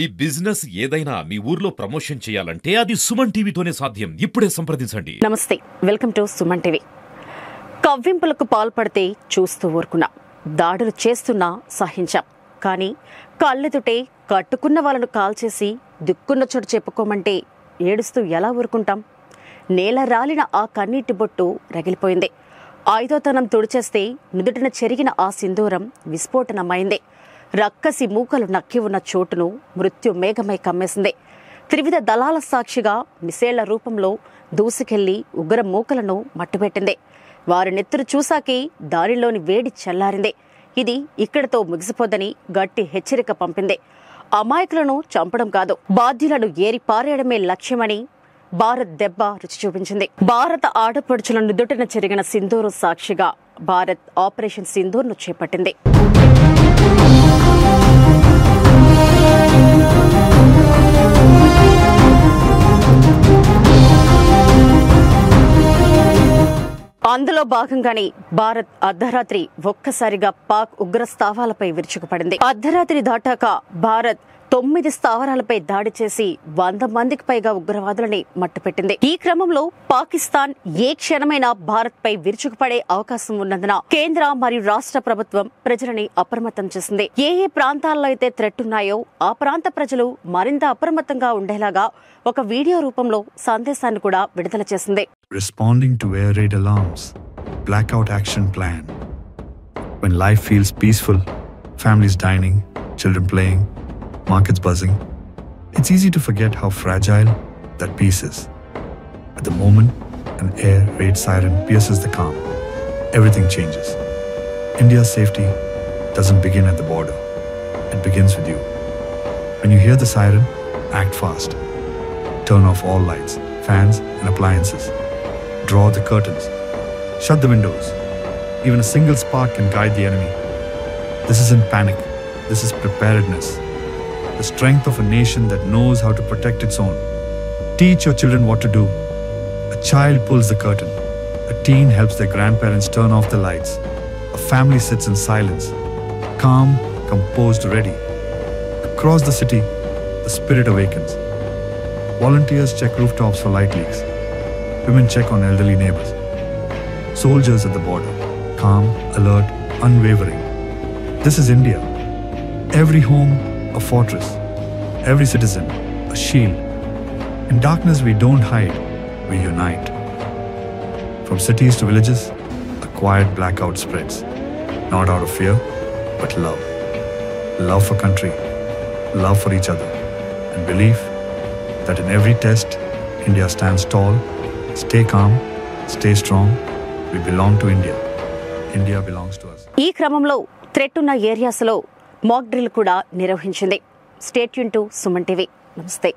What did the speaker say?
ఈ బిజినెస్ ఏదైనా మీ ఊర్లో ప్రమోషన్ చేయాలంటే అది సుమన్ టీవీతోనే సాధ్యం. ఇప్పుడే సంప్రదించండి. నమస్తే, వెల్కమ్ టు సుమన్ టీవీ. కవ్వింపులకు పాల్పడితే చూస్తూ ఊరుకున్నా, దాడులు చేస్తున్నా సహించాం. కానీ కళ్ళెదుటే కట్టుకున్న వాళ్ళను కాల్చేసి దిక్కున్న చోటు చెప్పుకోమంటే ఏడుస్తూ ఎలా ఊరుకుంటాం? నేల రాలిన ఆ కన్నీటి బొట్టు రగిలిపోయింది. ఆయుధోతనం తుడిచేస్తే నుదుటిన చెరిగిన ఆ సింధూరం విస్ఫోటనమైంది. రక్కసి మూకలు నక్కి ఉన్న చోటును మృత్యు మేఘమై కమ్మేసింది. త్రివిధ దళాల సాక్షిగా మిసేళ్ల రూపంలో దూసుకెళ్లి ఉగ్ర మూకలను మట్టుబెట్టింది. వారి నెత్తురు చూశాకే దారిలోని వేడి చల్లారింది. ఇది ఇక్కడితో ముగిసిపోద్దని గట్టి హెచ్చరిక పంపింది. అమాయకులను చంపడం కాదు, బాధ్యులను ఏరి పారేయడమే లక్ష్యమని భారత్ దెబ్బ రుచి చూపించింది. భారత ఆడపడుచుల నుదుటిన చెరిగిన సింధూరు సాక్షిగా భారత్ ఆపరేషన్ సింధూర్ను చేపట్టింది. అందులో భాగంగానే భారత్ అర్ధరాత్రి ఒక్కసారిగా పాక్ ఉగ్ర స్థావరాలపై విరుచుకుపడింది. అర్ధరాత్రి దాటాక భారత్ 9 స్థావరాలపై దాడి చేసి 100 మందికి పైగా ఉగ్రవాదులని మట్టుపెట్టింది. ఈ క్రమంలో పాకిస్తాన్ ఏ క్షణమైనా భారత్ పై విరుచుకుపడే అవకాశం ఉన్నందున కేంద్ర మరియు రాష్ట్ర ప్రభుత్వం ప్రజలని అప్రమత్తం చేసింది. ఏ ప్రాంతాల్లో అయితే థ్రెట్ ఉన్నాయో ఆ ప్రాంత ప్రజలు మరింత అప్రమత్తంగా ఉండేలాగా ఒక వీడియో రూపంలో సందేశాన్ని కూడా విడుదల చేసింది. Responding to air raid alarms, blackout action plan. When life feels peaceful, families dining, children playing, markets buzzing, it's easy to forget how fragile that peace is. At the moment an air raid siren pierces the calm, everything changes. India's safety doesn't begin at the border. It begins with you. When you hear the siren, act fast. Turn off all lights, fans and appliances. Draw the curtains. Shut the windows. Even a single spark can guide the enemy. This isn't panic. This is preparedness. The strength of a nation that knows how to protect its own. Teach your children what to do. A child pulls the curtain. A teen helps their grandparents turn off the lights. A family sits in silence, calm, composed, ready. Across the city, the spirit awakens. Volunteers check rooftops for light leaks. Women check on elderly neighbors. Soldiers at the border, calm, alert, unwavering. This is India. Every home, a fortress. Every citizen, a shield. In darkness, we don't hide, we unite. From cities to villages, a quiet blackout spreads. Not out of fear, but love. Love for country, love for each other, and belief that in every test, India stands tall. Stay calm, stay strong. We belong to India. India belongs to us. ఈ క్రమంలో threat ఉన్న ఏరియాస్లో mock drill కూడా నిర్వహించింది. Stay tune to Suman TV. నమస్తే.